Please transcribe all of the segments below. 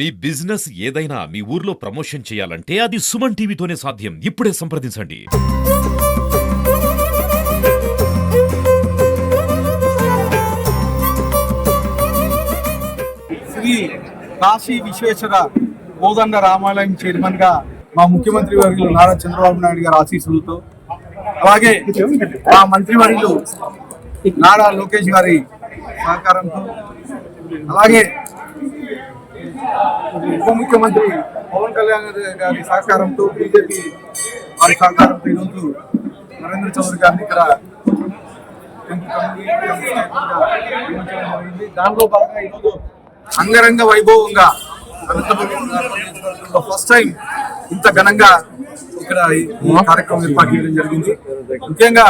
మీ business ఏదైనా మీ ఊర్లో promotion చేయాలంటే అది సుమన్ టీవీతోనే సాధ్యం. ఇప్పుడే సంప్రదించండి. శ్రీ కాశీ విశ్వేశ్వర కోదండ రామాలయం చైర్మన్ గా మా ముఖ్యమంత్రి వర్యులు నారా చంద్రబాబు నాయుడు గారి ఆశీస్సులతో, అలాగే మా మంత్రివర్యులు నారా లోకేష్ గారి సహకారంతో, అలాగే ఉప ముఖ్యమంత్రి పవన్ కళ్యాణ్ గారి సహకారంతో, బీజేపీ వారి సహకారంతో ఈరోజు నరేంద్ర చౌదరి గారిని ఇక్కడ దాంట్లో భాగంగా ఈరోజు అంగరంగ వైభవంగా ఫస్ట్ టైం ఇంత ఘనంగా ఇక్కడ ఈ కార్యక్రమం ఏర్పాటు చేయడం జరిగింది. ముఖ్యంగా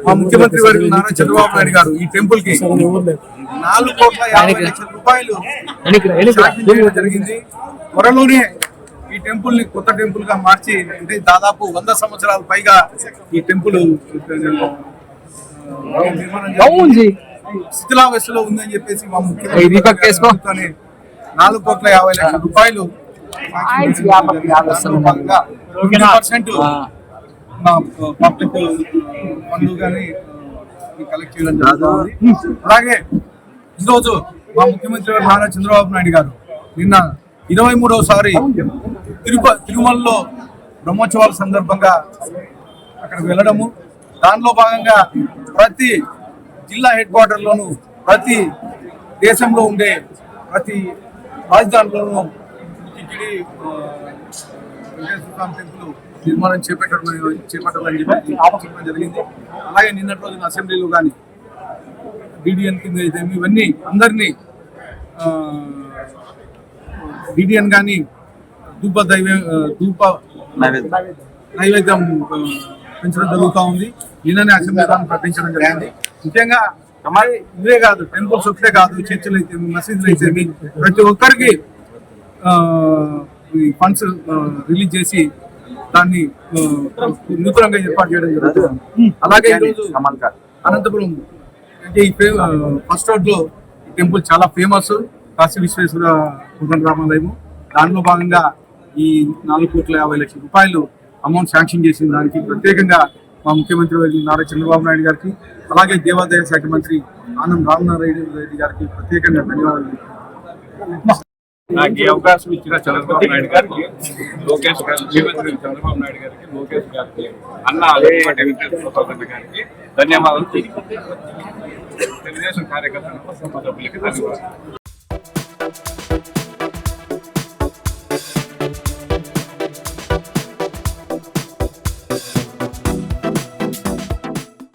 మా ముఖ్యమంత్రి వర్యులు నారా చంద్రబాబు నాయుడు గారు ఈ టెంపుల్ కి 4,50,00,000 రూపాయలు జరిగింది. త్వరలోనే ఈ టెంపుల్ ని కొత్త టెంపుల్ గా మార్చి, అంటే దాదాపు 100 సంవత్సరాల పైగా ఈ టెంపుల్ శిథిలావస్థలో ఉందని చెప్పేసి మా ముఖ్యమంత్రి 4,50,00,000 రూపాయలు పబ్లిక్ ఫండ్ గానీ కలెక్ట్ చేయడం జరుగుతుంది. అలాగే ఈరోజు మా ముఖ్యమంత్రి నారా చంద్రబాబు నాయుడు గారు నిన్న 23వసారి తిరుమలలో బ్రహ్మోత్సవాల సందర్భంగా అక్కడికి వెళ్ళడము, దానిలో భాగంగా ప్రతి జిల్లా హెడ్ క్వార్టర్లోను, ప్రతి దేశంలో ఉండే ప్రతి రాజధానిలోనూ టిటిడి టెంపుల్ నిర్మాణం చేపట్టాలని చెప్పడం జరిగింది. అలాగే నిన్నటి రోజున అసెంబ్లీలో కానీ డిడిఎన్ కింద అయితే ఇవన్నీ అందరినీ డిడిఎన్ కానీ ధూప నైవేద్యం పెంచడం జరుగుతూ ఉంది. నిన్ననే అసెంబ్లీ దాన్ని ప్రకటించడం జరిగింది. ముఖ్యంగా ఇవే కాదు, టెంపుల్స్ ఒకటే కాదు, చర్చిలు అయితే మసీదులు అయితే ప్రతి ఒక్కరికి ఫండ్స్ రిలీజ్ చేసి దాన్ని నూతనంగా ఏర్పాటు చేయడం జరుగుతుంది. అలాగే ఈరోజు అనంతపురం అంటే ఈ ఫస్ట్ రోడ్ లో ఈ టెంపుల్ చాలా ఫేమస్, కాశీ విశ్వేశ్వర కోదండ రామాలయము. దానిలో భాగంగా ఈ 4,50,00,000 రూపాయలు అమౌంట్ శాంక్షన్ చేసిన దానికి ప్రత్యేకంగా మా ముఖ్యమంత్రి నారా చంద్రబాబు నాయుడు గారికి, అలాగే దేవాదాయ శాఖ మంత్రి ఆనం రామనారాయణ రెడ్డి గారికి ప్రత్యేకంగా ధన్యవాదాలు. నాకు ఈ అవకాశం ఇచ్చిన చంద్రబాబు నాయుడు గారికి, లోకేష్ గారికి, ముఖ్యమంత్రి చంద్రబాబు నాయుడు గారికి, లోకేష్ గారికి, అన్న వెంకటేశ్వర గారికి ధన్యవాదాలు. తెలుగుదేశం కార్యకర్తలకు సభ్యులకి ధన్యవాదాలు.